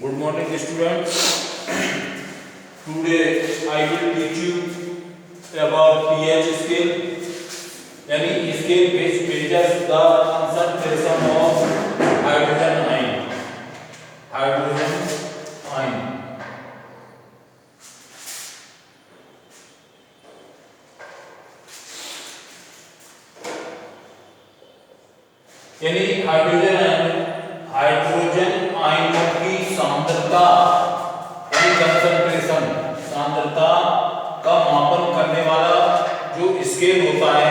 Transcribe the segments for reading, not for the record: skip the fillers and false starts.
Good morning, students. Today I will teach you about pH scale. यानी scale which measures the concentration of hydrogen ion. Hydrogen ion. यानी hydrogen आयनों की सांद्रता यानी concentration सांद्रता का मापन करने वाला जो स्केल होता है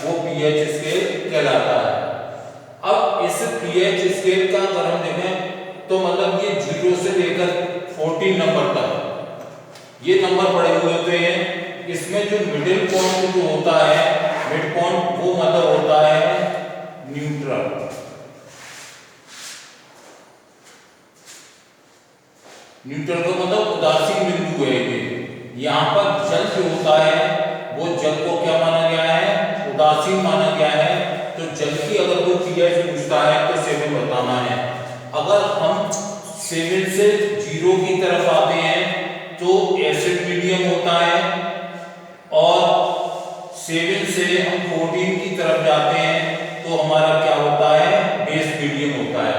वो पीएच स्केल कहलाता है। अब इस पीएच स्केल का अगर हम देखें तो मतलब ये 0 से लेकर 14 नंबर तक ये नंबर पड़े हुए होते हैं। इसमें जो मिडिल पॉइंट जो होता है मिड पॉइंट वो मतलब होता है न्यूट्रल। न्यूट्रल का मतलब उदासीन बिंदु है ये। यहाँ पर जल जो होता है वो जल को क्या माना गया है, उदासीन माना गया है। तो जल की अगर कोई पीएच पूछता है तो 7 बताना है। अगर हम 7 से 0 की तरफ आते हैं तो एसिड मीडियम होता है और 7 से हम 14 की तरफ जाते हैं तो हमारा क्या होता है, बेस मीडियम होता है।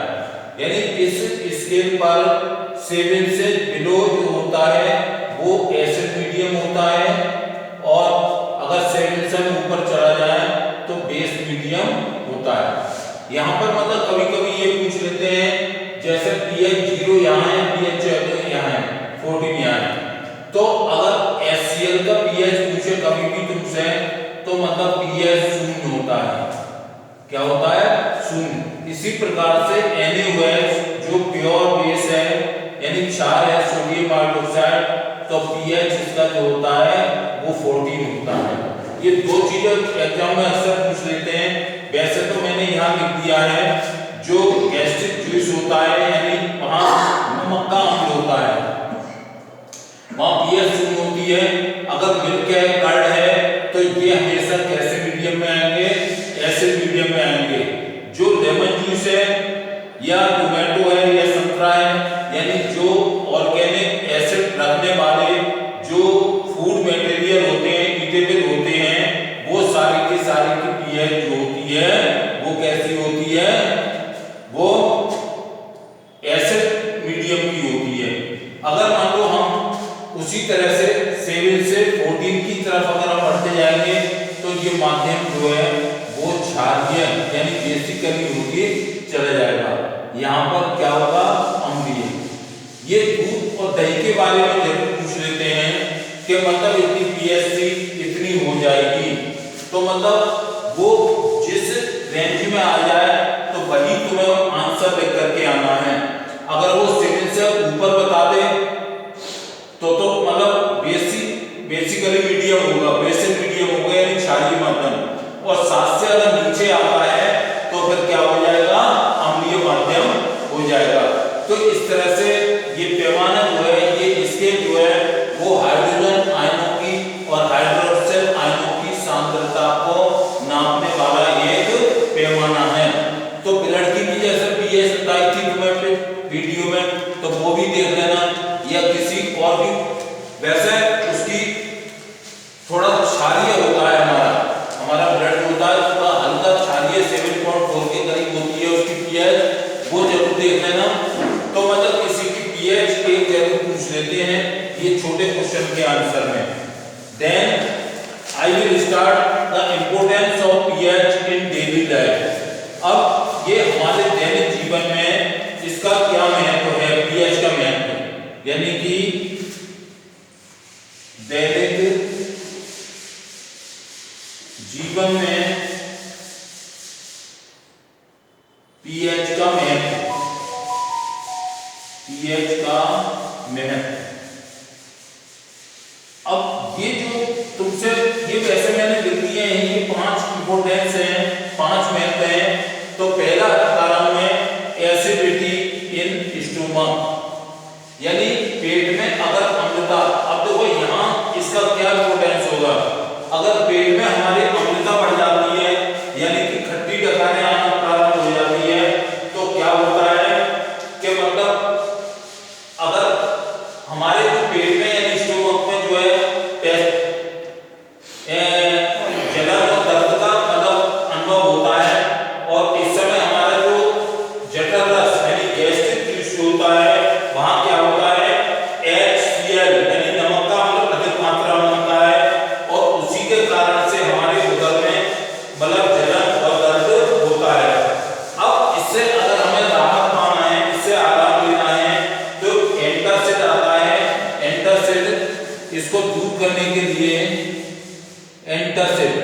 यानी इस स्केल पर 7 से बिलो जो होता है वो एसिड मीडियम होता है और अगर 7 से ऊपर चला जाए तो बेस मीडियम होता है। यहाँ पर मतलब कभी कभी ये पूछ लेते हैं जैसे pH 0 यहाँ है, pH 14 यहाँ है, 14 यहाँ है। तो अगर HCl का pH पूछे कभी भी तुमसे तो मतलब pH 0 होता है। क्या होता है, 0। इसी प्रकार से NaOH जो प्योर बेस है यानी क्षार है सोडियम हाइड्रोक्साइड तो पीएच इसका जो होता है वो 14 होता है। ये दो चीजें एग्जाम में अक्सर पूछ लेते हैं। वैसे तो मैंने यहाँ लिख दिया है जो गैस्ट्रिक जूस होता है यानी वहाँ नमक का अम्ल होता है वहाँ पीएच 0 होती है। अगर मिल्क है, कर्ड है तो ये हमेशा कैसे मीडियम में आएंगे, एसिड मीडियम में आएंगे। जो लेमन जूस है या टोमेटो है या संतरा है यानी जो ऑर्गेनिक एसिड रखने वाले जो फूड मटेरियल होते हैं, ईटेबल होते हैं, वो सारी की पीएच जो होती है वो कैसी होती है, वो एसिड मीडियम की होती है। अगर मान लो हम उसी तरह से 7 से 14 की तरफ अगर हम बढ़ते जाएंगे तो ये माध्यम जो है वो क्षारीय यानी बेसिकली होके चला जाएगा। यहाँ पर क्या होगा, अम्लीय। ये दूध और दही के बारे में जरूर पूछ लेते हैं कि मतलब इतनी पीएच इतनी हो जाएगी तो मतलब वो जिस रेंज में आ जाए तो वही तुम्हें आंसर लिख करके आना है। अगर वो 7 से ऊपर बता दे तो मतलब बेसिकली मीडियम होगा, बेसिक मीडियम होगा यानी क्षारीय माध्यम। और 7 से अगर नीचे आता है तो फिर क्या हो जाएगा, अम्लीय माध्यम हो जाएगा। तो इस तरह से ये पैमाना जो है ये स्केल जो है वो हाइड्रोजन आयनों की और हाइड्रोक्साइड आयनों की सांद्रता को नापने वाला एक पैमाना है। तो ब्लड की भी जैसे पीएच बताई थी तुम्हें वीडियो में तो वो भी देख लेना या किसी और भी। वैसे उसकी थोड़ा क्षारीय होता है हमारा ब्लड होता है थोड़ा हल्का क्षारीय 7.4 के करीब होती है उसकी पीएच, वो जरूर देख लेना। तो मतलब किसी की पीएच एक जरूर पूछ लेते हैं ये छोटे क्वेश्चन के आंसर में। Then I will start the importance of pH in daily life. अब ये हमारे दैनिक जीवन में इसका क्या महत्व है, पीएच का महत्व यानी कि दैनिक जीवन में पीएच का महत्व, पीएच का महत्व। अब ये जो तुमसे ये वैसे मैंने लिख दिए हैं ये 5 इंपोर्टेंस हैं, 5 महत्व हैं। तो पहला बता रहा हूं मैं एसिडिटी इन स्टोमक यानी पेट में अगर अम्लता। अब देखो यहाँ इसका क्या इंपोर्टेंस होगा, अगर पेट में हमारी अम्लता बढ़ जाती है यानी कि खट्टी डकारें आना प्रारंभ हो जाती है तो क्या होता है कि मतलब इसको दूर करने के लिए एंटासिड,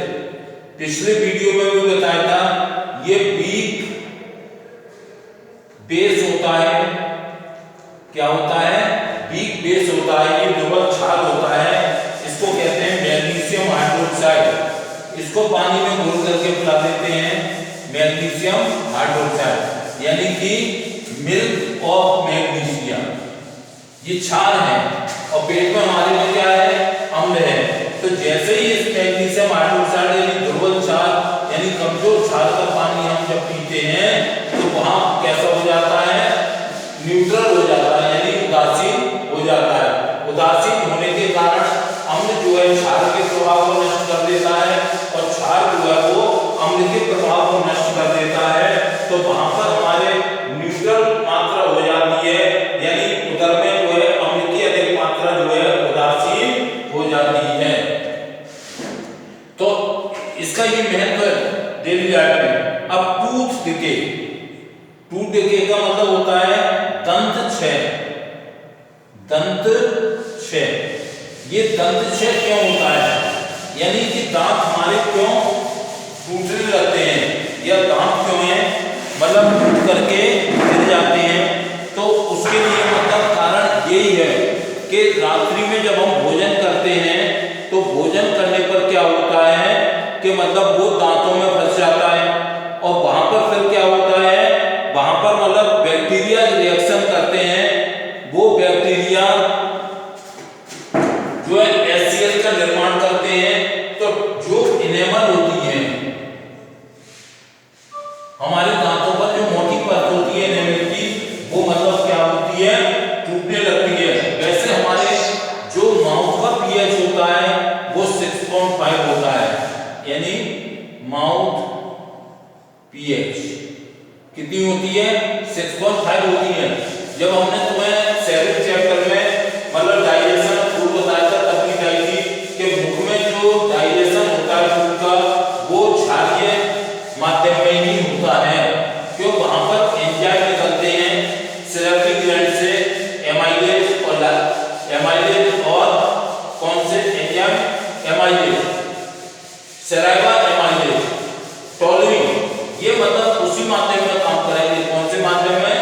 पिछले वीडियो में भी बताया था, ये वीक बेस होता है। क्या होता है? वीक बेस होता है, ये दुर्बल क्षार होता है। इसको कहते हैं मैग्नीशियम हाइड्रोक्साइड। इसको पानी में घोल करके पिला देते हैं, मैग्नीशियम हाइड्रोक्साइड, यानी कि मिल्क ऑफ मैग्नीशिया। ये क्षार है और पेट में हमारे में क्या है? अम्ल है। तो जैसे ही इस मैग्नीशियम हाइड्रोक्साइड यानी दुर्बल क्षार यानी कमजोर क्षार का पानी हम जब पीते हैं तो वहां कैसा हो जाता है? न्यूट्रल हो जाता है, यानी उदासीन हो जाता है। उदासीन होने के कारण अम्ल जो है क्षार के प्रभाव को नष्ट कर देता है और क्षार जो है वो अम्ल के प्रभाव को नष्ट कर देता है। तो वहां पर हमारे न्यूट्रल मात्रा हो जाती है, यानी उदर में जो है अम्ल की अधिक मात्रा जो है उदासीन हो जाती है। तो इसका ये महत्व है डेली लाइफ में। अब टूथ डिके, टूथ डिके का मतलब होता है दंत क्षय। दंत क्षय, ये दंत क्षय क्यों होता है? यानी कि दांत हमारे क्यों टूटने लगते हैं या दांत क्यों है मतलब टूट करके गिर जाते हैं? तो उसके लिए मतलब कारण यही है कि रात्रि में जब हम भोजन करते हैं तो भोजन करने पर क्या होता है कि मतलब वो दांतों में फंस जाता है और वहां पर फिर क्या होता है? वहां पर मतलब बैक्टीरिया रिएक्शन करते हैं। वो बैक्टीरिया जो है HCl का निर्माण करते हैं। तो जो इनेमल होती है हमारे दांतों पर, जो मोटी परत होती है इनेमल की, वो मतलब क्या होती है? टूटने लगती है। वैसे हमारे जो माउथ का पीएच होता है वो 6.5 होता है, यानी माउथ पीएच कितनी होती है? 6.5 होती है। जब हमने तुम्हें 7th चैप्टर में मतलब डाइजेशन फूड बताया था तब भी बताई थी कि मुख में जो डाइजेशन होता है फूड का वो क्षारीय माध्यम में ही होता है, क्यों? वहां पर एंजाइम निकलते हैं सेरेब्रल ग्लैंड से, एमाइलेज और कौन से enzyme? Amylase, saliva amylase, toluene, ये मतलब उसी माध्यम में काम करेंगे। कौन से माध्यम में?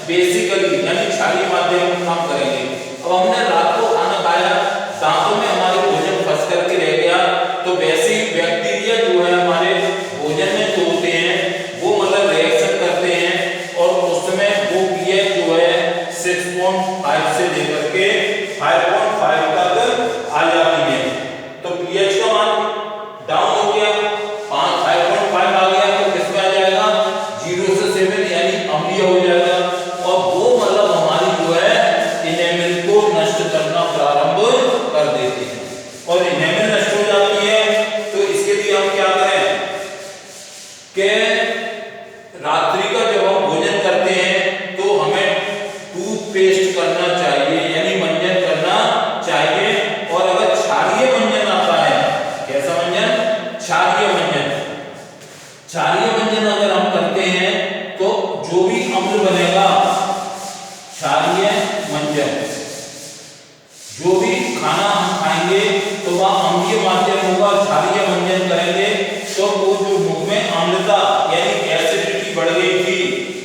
बेसिकली यानी क्षारीय माध्यम में काम करेंगे। अब हमने रात को खाना खाया, दांतों में हमारे भोजन फंस करके रह गया, तो वैसे ही बैक्टीरिया जो है हमारे भोजन में जो होते हैं वो मतलब रिएक्शन करते हैं और उस समय वो पीएच जो है 6.5 से लेकर के 5.5 तक आ जाती है। तो पीएच का मान डाउन हो गया, 5.5 आ गया, तो किसमें आ जाएगा? 0 से 7 यानी अम्लीय हो जाएगा। और वो मतलब हमारी जो है इनेमल को नष्ट करना प्रारंभ कर देती है। और इनेमल नष्ट हो जाती है तो इसके लिए हम क्या करें कि रात्रि का जब हम भोजन करते हैं तो हमें टूथपेस्ट करना चाहिए, यानी मंजन करना चाहिए। और अगर क्षारीय मंजन आता है, कैसा मंजन? क्षारीय मंजन। क्षारीय मंजन अगर हम करते हैं तो जो भी अम्ल बनेगा, क्षारीय मंजन, जो भी खाना हम खाएंगे तो वह अम्लीय माध्यम होगा। क्षारीय मंजन करेंगे तो वो जो मुख में अम्लता यानी एसिडिटी बढ़ गई थी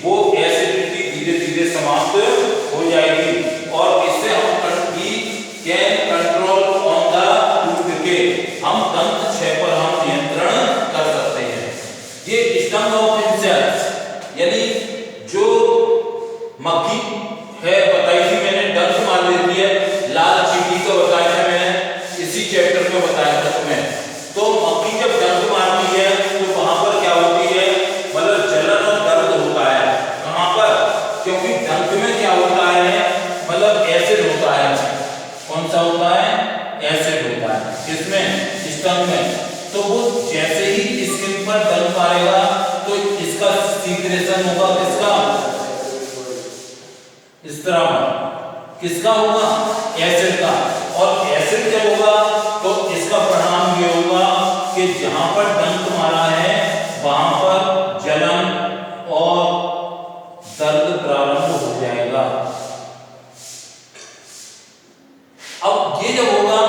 वो एसिडिटी धीरे धीरे समाप्त हो जाएगी और इससे हम can control on the tooth decay, हम दंत क्षय पर हम नियंत्रण कर सकते हैं। ये स्टंग ऑफ इंसेक्ट्स यानी जो मक्खी है बताई थी मैंने, डंक मार देती है, लाल चींटी का बताया था मैंने, इसी चैप्टर में बताया था तुम्हें। तो मक्खी जब डंक मारती है तो वहां पर क्या होती है? मतलब जलन और दर्द होता है। कहां पर? क्योंकि डंक में क्या होता है? मतलब एसिड होता है। कौन सा होता है? एसिड होता है। किसमें? स्टंग में। तो वो जैसे ही स्किन पर डंक मारेगा तो इसका सीक्रेशन होगा, किसका? स्त्राव। किसका होगा? एसिड का। और एसिड जब होगा तो इसका परिणाम ये होगा कि जहां पर डंक मारा है वहां पर जलन और दर्द प्रारंभ हो जाएगा। अब ये जब होगा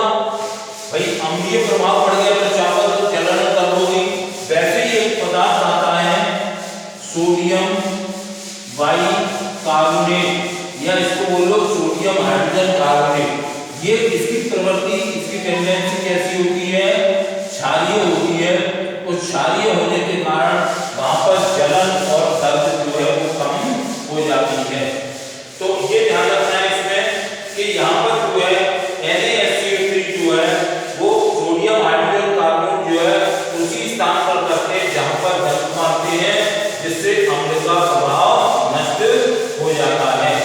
ये प्रभाव पड़ गया तो चावल जलन कम होगी। वैसे ही एक पदार्थ आता है सोडियम बाइकार्बोनेट, या इसको बोलो सोडियम हाइड्रोजन कार्बोनेट। ये इसकी प्रवृत्ति, इसकी टेंडेंसी कैसी होती है, क्षारीय होती है। और क्षारीय होने के कारण वहां पर जलन और दर्द जो है वो कम हो जाती है। तो ये ध्यान रखना है इसमें कि यहाँ पर जो है NaSCO3 जो है वो सोडियम हाइड्रोजन कार्बोनेट जो है उसी स्थान पर करते हैं जहां पर दर्द मारते हैं, जिससे अम्ल का प्रभाव नष्ट हो जाता है।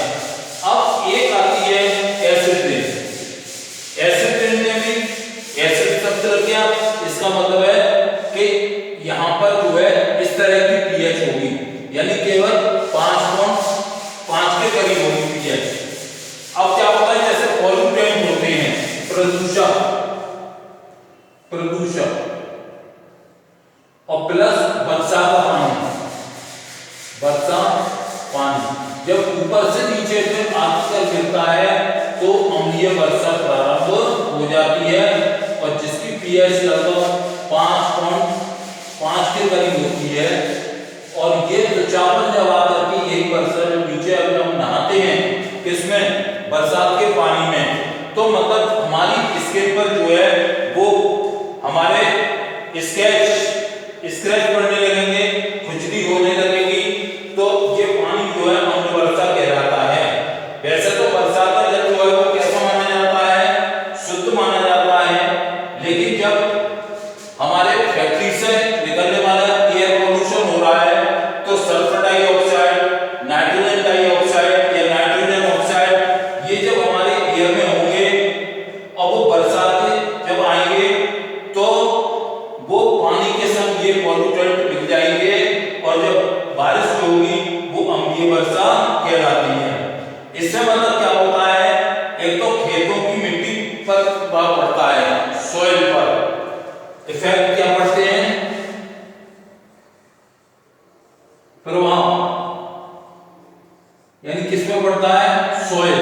अब एक आती है एसिड रेन। एसिड रेन में भी एसिड शब्द लग गया, इसका मतलब है कि यहाँ पर जो है इस तरह की पीएच होगी, यानी केवल 5.5 के करीब होगी पीएच। अब क्या होता है, जैसे पॉल्यूटेंट होते हैं, प्रदूषक और प्लस वर्षा का पानी, वर्षा पानी जब ऊपर से नीचे में आकर गिरता है तो अम्लीय वर्षा प्रारंभ हो जाती है, और जिसकी पीएच लगभग 5.5 के करीब होती है। और ये चावल जब आकर के यही वर्षा जब नीचे अगर हम नहाते हैं किसमें, बरसात के पानी में, तो मतलब हमारी स्किन पर जो है वो हमारे स्क्रैच पड़ने लगेंगे, खुजली होने लगेगी, तो ये पानी जो है अम्ल वर्षा कहलाता है। वैसे तो बरसात का जल जो है वो कैसा माना जाता है, शुद्ध माना जाता है, लेकिन जब हमारे फैक्ट्री से निकलने वाला एयर पोल्यूशन हो रहा है तो सल्फर डाइऑक्साइड, नाइट्रोजन डाइऑक्साइड या नाइट्रोजन ऑक्साइड ये जब हमारे एयर में होंगे और वो बरसात जब आएंगे तो वो पानी के संग ये पॉल्यूटेंट मिल जाएंगे, और जब बारिश होगी वो अम्लीय वर्षा कहलाती है। इससे मतलब क्या होता है, एक तो खेतों की मिट्टी पर प्रभाव पड़ता है, सॉइल पर इफेक्ट क्या पड़ते हैं, प्रभाव, यानी किसमें पड़ता है, सॉइल,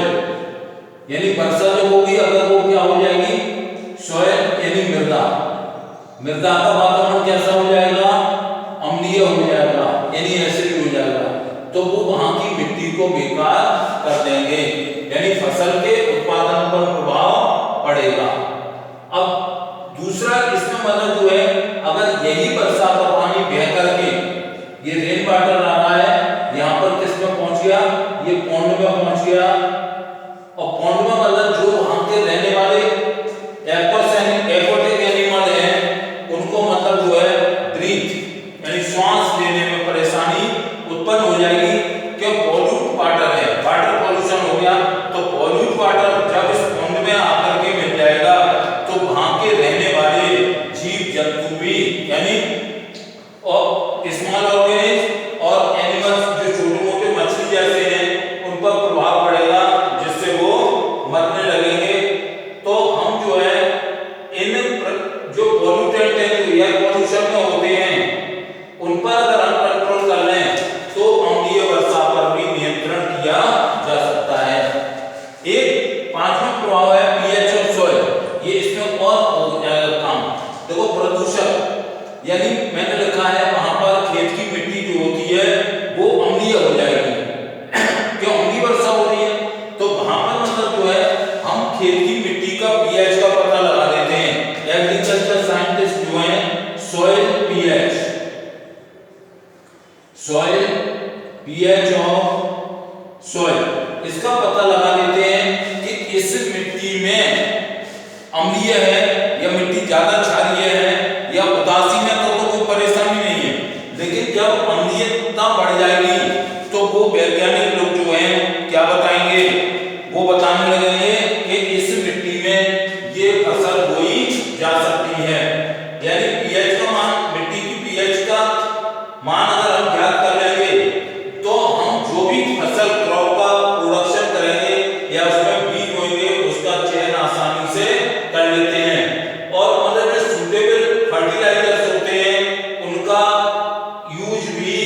यानी वर्षा जब होगी अगर वो क्या हो जाएगी, सॉइल यानी मृदा, मृदा का वातावरण कैसा हो जाएगा, अम्लीय हो जाएगा, यानी एसिड हो जाएगा, तो वो वहां की मिट्टी को बेकार कर देंगे, यानी फसल के उत्पादन पर प्रभाव पड़ेगा। अब दूसरा इसमें मतलब जो है, अगर यही वर्षा का पानी बह करके ये रेन वाटर आ रहा है, यहाँ पर किसमें पहुंच गया, ये पौंड में पहुंच गया, और पौंड में मतलब जो वहां के रहने वाले एक्वाटिक एनिमल हैं उनको मतलब जो है ब्रीथ यानी सांस लेने में परेशानी उत्पन्न हो जाएगी, क्यों, पॉल्यूट वाटर है, वाटर पॉल्यूशन हो गया, तो पॉल्यूट वाटर जब इस पौंड में आकर के मिल जाएगा तो वहां के रहने वाले जीव जंतु भी, यानी और स्मॉल ऑर्गेनिज्म और एनिमल्स जो छोटे मोटे मछली जैसे हैं उन पर प्रभाव पड़ेगा, जिससे वो मरने लगेंगे। तो हम जो है इन जो पॉल्यूटेंट है, जो एयर पॉल्यूशन में होते हैं, उन पर अगर हम कंट्रोल कर लें तो अम्लीय वर्षा पर भी नियंत्रण किया जा सकता है। एक पांचवा प्रभाव है पीएच ऑफ सॉइल, ये इसमें और हो जाएगा काम। देखो प्रदूषक, यानी मैंने लिखा है वहां पर खेत की मिट्टी जो होती है वो अम्लीय हो जाएगी, क्यों, अम्लीय वर्षा हो रही है, तो वहां पर मतलब जो है हम खेत की मिट्टी का पीएच का पता लगा देते हैं। एग्रीकल्चर साइंटिस्ट जो हैं सॉइल पीएच ऑफ सॉइल, इसका पता लगा देते हैं कि इस मिट्टी में अम्लीय है या मिट्टी ज्यादा क्षारीय है या उदासीन है, तो कोई परेशानी नहीं है। लेकिन जब अम्लीयता बढ़ जाएगी तो वो वैज्ञानिक लोग जो हैं क्या बताएंगे, वो बताने लगेंगे कि इस मिट्टी में ये फसल बोई जा सकती है। यानी पीएच का मान, मिट्टी की पीएच का मान अगर हम ज्ञात कर लेंगे तो हम जो भी फसल क्रॉप का प्रोडक्शन करेंगे या उसमें बीज बोएंगे उसका चयन आसानी से कर लेते हैं। और मतलब जो सूटेबल फर्टिलाइजर्स होते हैं उनका यूज भी,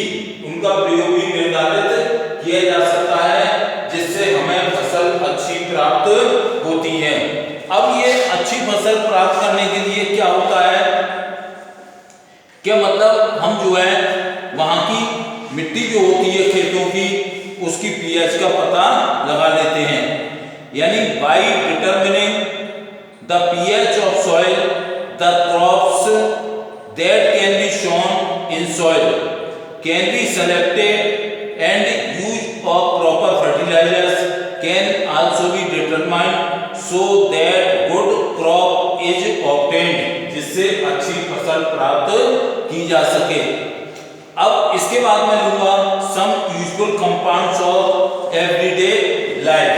उनका प्रयोग भी निर्धारित किया जा सकता है, जिससे हमें फसल अच्छी प्राप्त होती है। अब ये अच्छी फसल प्राप्त करने के लिए क्या होता है, क्या मतलब हम जो है वहां की मिट्टी जो होती है खेतों की, उसकी पीएच का पता लगा लेते हैं। यानी by determining the pH of soil the crops that can be shown in soil can be selected and use of proper fertilisers can also be determined so that good crop is obtained, जिससे अच्छी फसल प्राप्त की जा सके। अब इसके बाद मैं लूंगा some usual compounds of everyday life.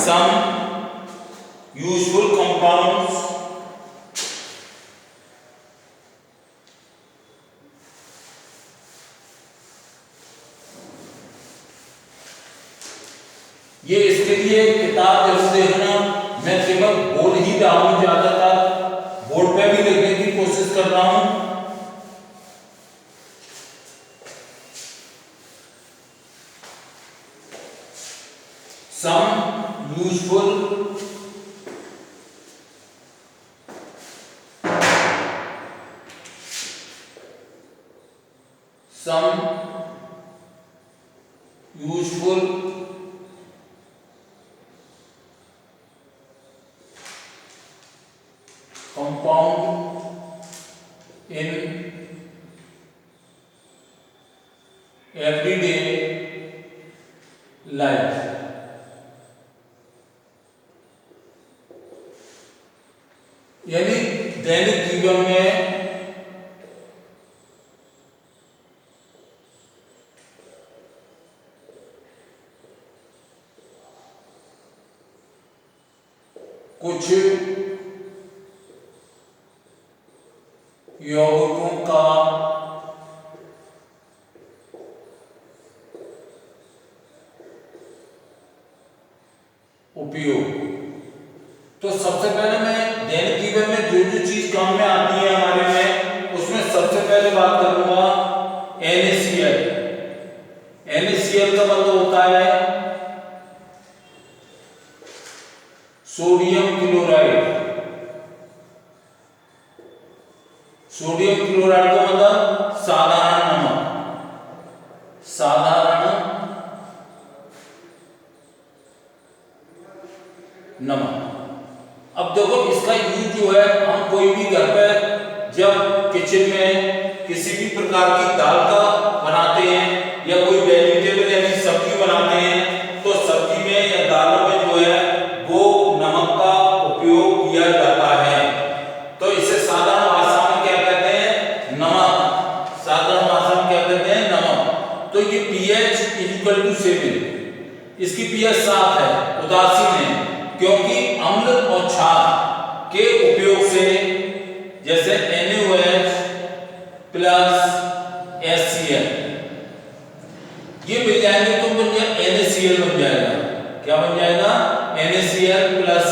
Some usual compounds ये इसके लिए किताब जरूर देखना, मैं केवल बोल ही रहा हूं, ज्यादातर बोर्ड पे भी लिखने की कोशिश कर रहा हूं। Some useful compound in everyday life। यानी दैनिक जीवन में कुछ यौगिकों का उपयोग। तो सबसे पहले मैं दैनिक जीवन में जो जो चीज काम में आती है हमारे में, उसमें सबसे पहले बात करूंगा NaCl। NaCl का मतलब होता है सोडियम क्लोराइड। सोडियम क्लोराइड का मतलब साधारण नमक, साधारण नमक। अब देखो इसका यूज जो है, हम कोई भी घर पे जब किचन में किसी भी प्रकार की दाल का बनाते हैं या कोई वेजिटेबल यानी सब्जी बनाते हैं, तो सब्जी में या दालों में जो है वो नमक का उपयोग किया जाता है। तो इसे साधारण भाषा में क्या कहते हैं, नमक। साधारण भाषा में क्या कहते हैं, नमक। तो ये pH = 7, इसकी pH 7 है, उदासीन है, क्योंकि अम्ल और क्षार के उपयोग से जैसे NaOH प्लस HCl ये मिल जाएंगे तो बन जाएगा NaCl बन जाएगा। क्या बन जाएगा, NaCl प्लस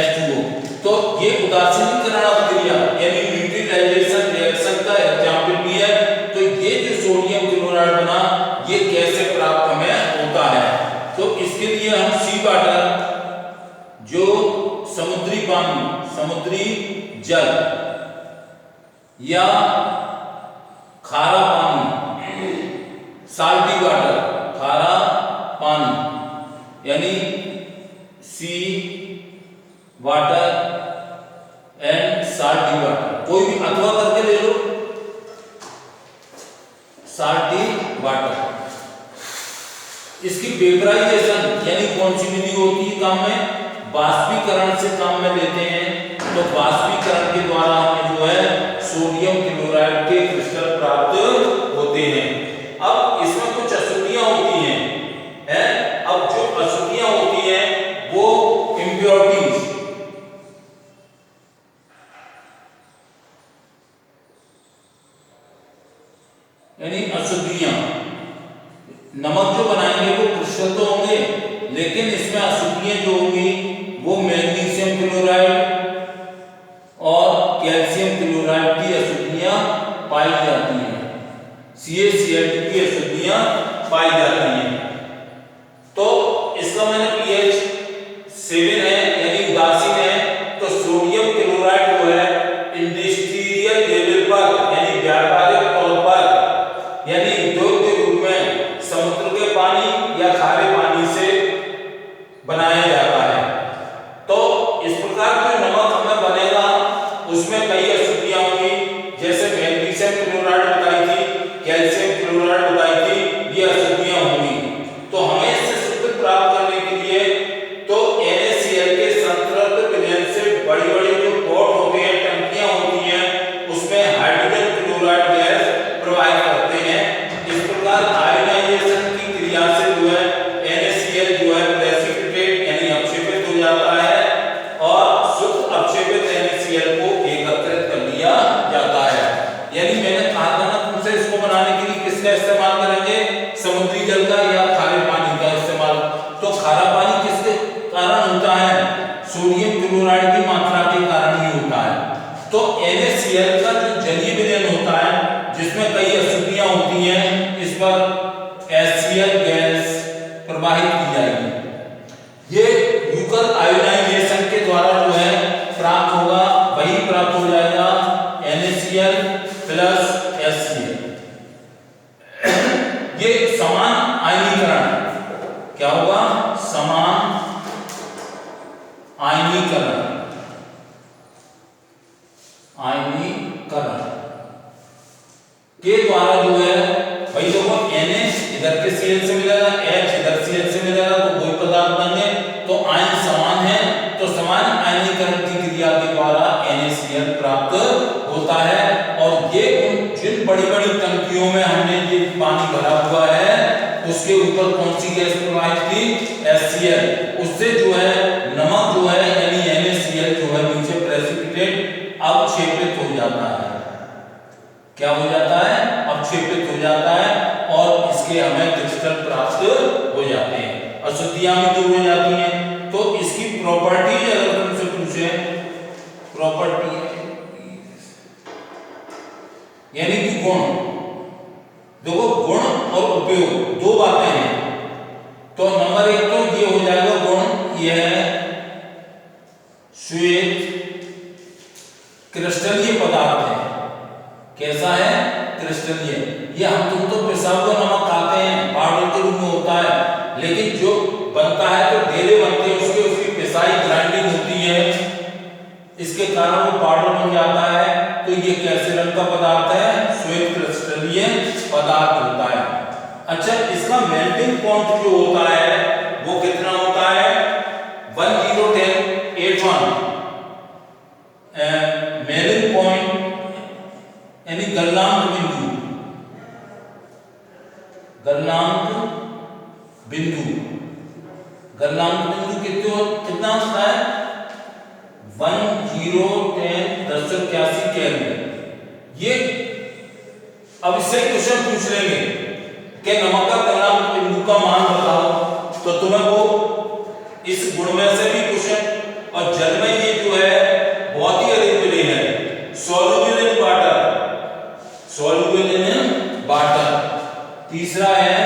H2O। तो ये उदासीनीकरण अभिक्रिया यानी न्यूट्रलाइजेशन रिएक्शन का एग्जांपल भी है। तो ये जो सोडियम क्लोराइड बना, ये कैसे प्राप्त हमें होता है, तो इसके लिए हम सी वाटर जो समुद्री पानी, समुद्री जल या खारा पानी, साल्टी वाटर, खारा पानी यानी सी वाटर एंड साल्टी वाटर, कोई भी अथवा करके ले लो, साल्टी वाटर। इसकी वेपराइजेशन यानी कौन सी विधि होती है काम में, बाष्पीकरण से काम में लेते हैं। तो बाष्पीकरण के द्वारा हमें जो है सोडियम क्लोराइड के क्रिस्टल प्राप्त होते हैं। अब इसमें कुछ अशुद्धियां होती हैं, अब जो अशुद्धियां होती हैं वो इम्प्योरिटीज, यानी अशुद्धियां। नमक जो बनाएंगे वो क्रिस्टल तो होंगे, लेकिन इसमें अशुद्धियां जो होंगी वो मैग्नीशियम क्लोराइड और कैल्शियम क्लोराइड की अशुद्धियां पाई जाती हैं, CaCl2 की अशुद्धियां पाई जाती हैं। तो इसका मैंने pH 7 है यानी उदासीन है, बनाया जाता है। तो इस प्रकार जो नमक हमें बनेगा उसमें कई अशुद्धियां होंगी, जैसे मैग्नीशियम क्लोराइड बताई थी, कैल्शियम क्लोराइड बताई थी, ये अशुद्धियां होंगी। तो हमें इससे शुद्ध प्राप्त करने के लिए तो NaCl के संतृप्त विलयन से बड़ी बड़ी जो पॉट होते हैं, टंकियां होती हैं, उसमें हाइड्रोजन क्लोराइड गैस प्रवाहित करते हैं। इस प्रकार आयोनाइजेशन की क्रिया से जो है NaCl जो है प्रेसिपिटेट यानी अपक्षेपित हो जाता है और शुद्ध अपक्षेपित NaCl को एकत्रित कर लिया जाता है। यानी मैंने कहा था ना तुमसे, इसको बनाने के लिए किसका इस्तेमाल करेंगे? समुद्री जल का या खारे पानी का इस्तेमाल। तो खारा पानी किसके कारण होता है? सोडियम क्लोराइड की मात्रा के कारण ही होता है। तो NaCl का जो जलीय विलयन होता है जिसमें कई अशुद्धियां होती हैं, इस पर HCl गैस प्रवाहित की जाएगी। ये यूकल आयोनाइजेशन के द्वारा जो है प्राप्त होगा, वही प्राप्त हो जाएगा NaCl प्लस HCl। ये समान आयनीकरण क्या होगा? समान आयनीकरण के द्वारा जो है भाई देखो Na इधर के Cl से मिलेगा, H इधर Cl से मिलेगा, तो कोई पदार्थ बनेंगे तो आयन समान है, तो समान आयनीकरण की क्रिया के द्वारा NaCl प्राप्त होता है। और ये जिन बड़ी बड़ी टंकियों में हमने ये पानी भरा हुआ है उसके ऊपर कौन सी गैस प्रवाहित की? HCl। उससे जो है नमक जो है यानी NaCl जो है नीचे प्रेसिपिटेट अवक्षेपित हो जाता है। क्या हो जाता है? अवक्षेपित हो जाता है और इसके हमें क्रिस्टल प्राप्त हो जाते हैं, अशुद्धियां भी दूर हो जाती हैं। तो इसकी प्रॉपर्टी अगर तुमसे पूछे, प्रॉपर्टी यानी कि गुण, देखो गुण और उपयोग दो बातें हैं। तो नंबर एक तो ये हो जाएगा गुण, ये है श्वेत क्रिस्टलीय पदार्थ है। कैसा है? क्रिस्टलीय। ये हम तुम तो पिसा हुआ नमक खाते हैं, पाउडर के रूप में होता है, लेकिन जो बनता है तो ढेले बनते हैं उसकी पिसाई ग्राइंडिंग होती है, इसके कारण वो पाउडर बन जाता है। तो ये कैसे रंग का पदार्थ है? श्वेत क्रिस्टलीय पदार्थ होता है। अच्छा, इसका मेल्टिंग पॉइंट जो होता है वो कितना होता है? 101081 मेल्टिंग पॉइंट यानी गलनांक बिंदु, गलनांक बिंदु, गलनांक बिंदु कितना होता है? 1010 केल्विन। ये अब इससे क्वेश्चन पूछ लेंगे कि नमक का गलनांक बिंदु का मान बताओ, तो तुम्हें वो इस गुण में से भी क्वेश्चन, और जल में ये जो है बहुत ही अधिक मिले हैं, soluble in water, soluble in water. तीसरा है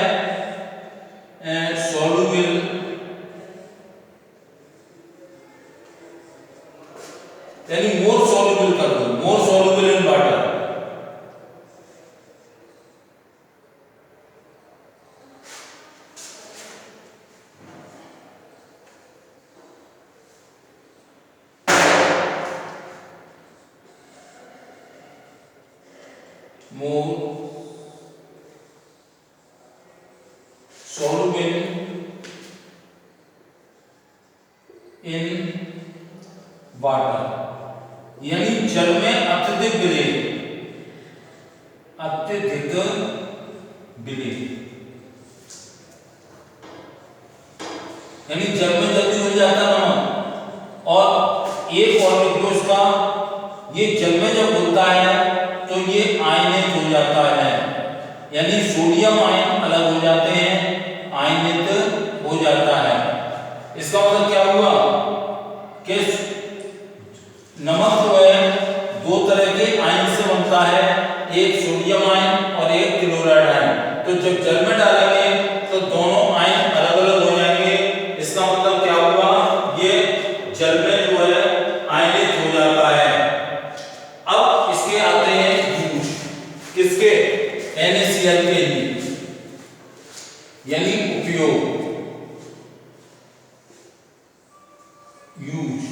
सॉल्युबल यानी मोर सॉल्युबल कर दो, more soluble in water. More soluble in water, यानी जल में अत्यधिक विलय, अत्यधिक विलय यानी जल में जल्दी हो जाता नमक। और एक और लिखो इसका, ये जल में जब होता है तो ये आयनित हो जाता है, यानी सोडियम आयन अलग हो जाते हैं, आयनित हो जाता है। इसका मतलब क्या हुआ कि नमक जो है दो तरह के आयन से बनता है, एक सोडियम आयन और एक क्लोराइड आयन। तो जब जल में डालेंगे तो दोनों आयन अलग अलग हो जाएंगे। इसका मतलब क्या हुआ? ये जल में जो है आयनित हो जाता है। अब इसके आते हैं यूज, किसके? NaCl के लिए, यानी उपयोग। Use,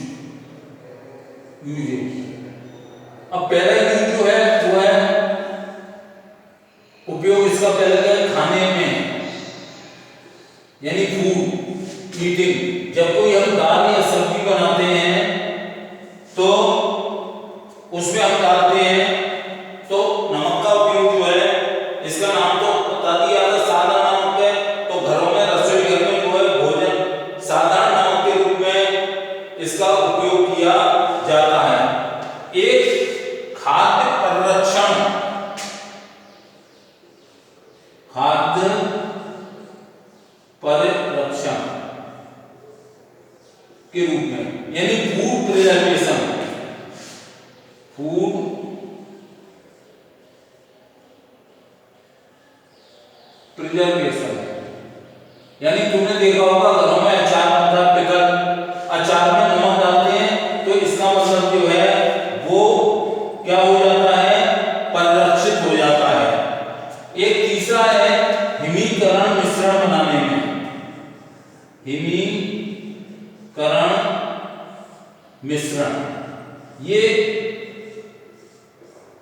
usages. अब पहला यूज जो है वो है उपयोग, इसका पहले क्या है, खाने में, यानी फूड, ईटिंग। जब कोई हम दाल या सब्जी बनाते हैं तो उसमें हम डालते हैं तो नमक का उपयोग जो है, इसका नाम तो बता दिया था, सादा नमक है। तो घरों में, रसोई घर में जो है भोजन साधारण नमक के रूप में इसका उपयोग किया जाता है। एक खाद्य परिरक्षण, खाद्य परिरक्षण के रूप में, यानी फूड प्रिजर्वेशन, फूड प्रिजर्वेशन। यानी तुमने देखा होगा घरों में अचार बनता है, पिकल, अचार में नमक डालते हैं तो इसका मतलब जो है वो क्या हो जाता है, परिरक्षित हो जाता है। एक तीसरा है हिमीकरण मिश्रण बनाने में, हिमीकरण मिश्रण। ये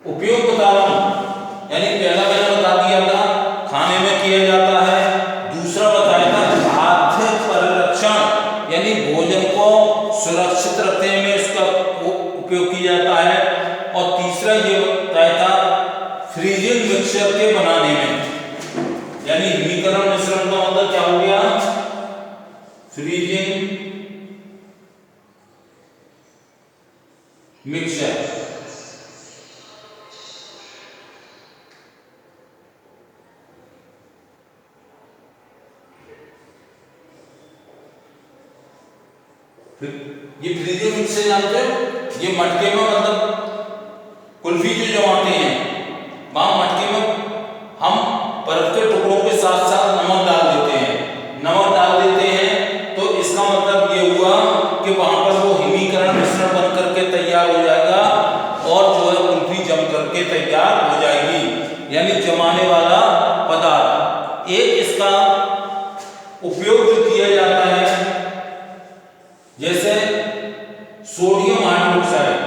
उपयोग बता रहा हूं, यानी पहला मैंने बता दिया था खाने में किया जाता है, दूसरा बताया था खाद्य परिरक्षण, यानी भोजन को सुरक्षित रखने में इसका उपयोग किया जाता है, और तीसरा ये बताया था फ्रीजिंग मिक्सचर के बनाने में। यानी हिमीकरण मिश्रण का मतलब क्या हो गया, फ्रीजिंग मिक्सचर। ये फ्रीजिंग मिक्सचर जानते हो, ये मटके में, मतलब कुल्फी जो जमाते हैं वहां मटके में हम बर्फ के टुकड़ों के साथ साथ नमक डाल देते हैं, नमक डाल देते हैं तो इसका मतलब ये हुआ कि वहां पर वो हिमीकरण मिश्रण बन करके तैयार हो जाएगा और जो है कुल्फी जम करके तैयार हो जाएगी, यानी जमाने वाला पदार्थ। एक इसका उपयोग जो किया जाता है, जैसे सोडियम हाइड्रोक्साइड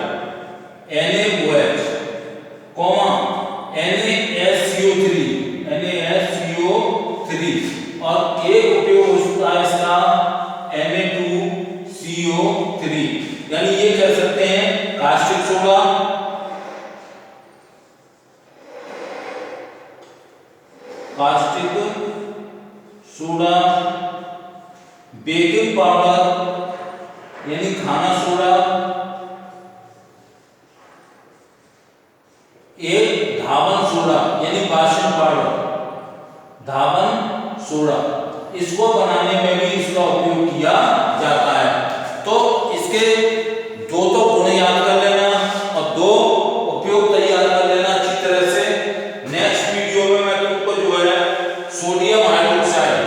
NaOH, NaSCO3, और एक उपयोग हो सकता है इसका Na2CO3, यानी ये कह सकते हैं caustic soda, caustic soda, baking powder यानी खाना सोडा, एक धावन सोडा यानी वाशन पाउडर, धावन सोडा, इसको बनाने में भी इसका उपयोग किया जाता है। तो इसके दो तो गुण याद कर लेना और दो उपयोग तैयार कर लेना अच्छी तरह से। नेक्स्ट वीडियो में मैं तुमको जो है सोडियम हाइड्रोक्साइड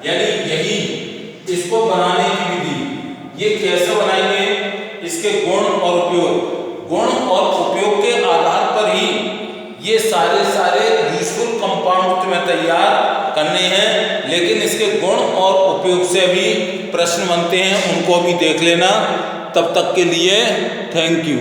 यानी यही इसको बनाने की विधि, ये कैसे बनाएंगे, इसके गुण और उपयोग, गुण और उपयोग के आधार पर ही ये सारे यूजफुल कंपाउंड तुम्हें तैयार करने हैं। लेकिन इसके गुण और उपयोग से भी प्रश्न बनते हैं, उनको भी देख लेना। तब तक के लिए थैंक यू।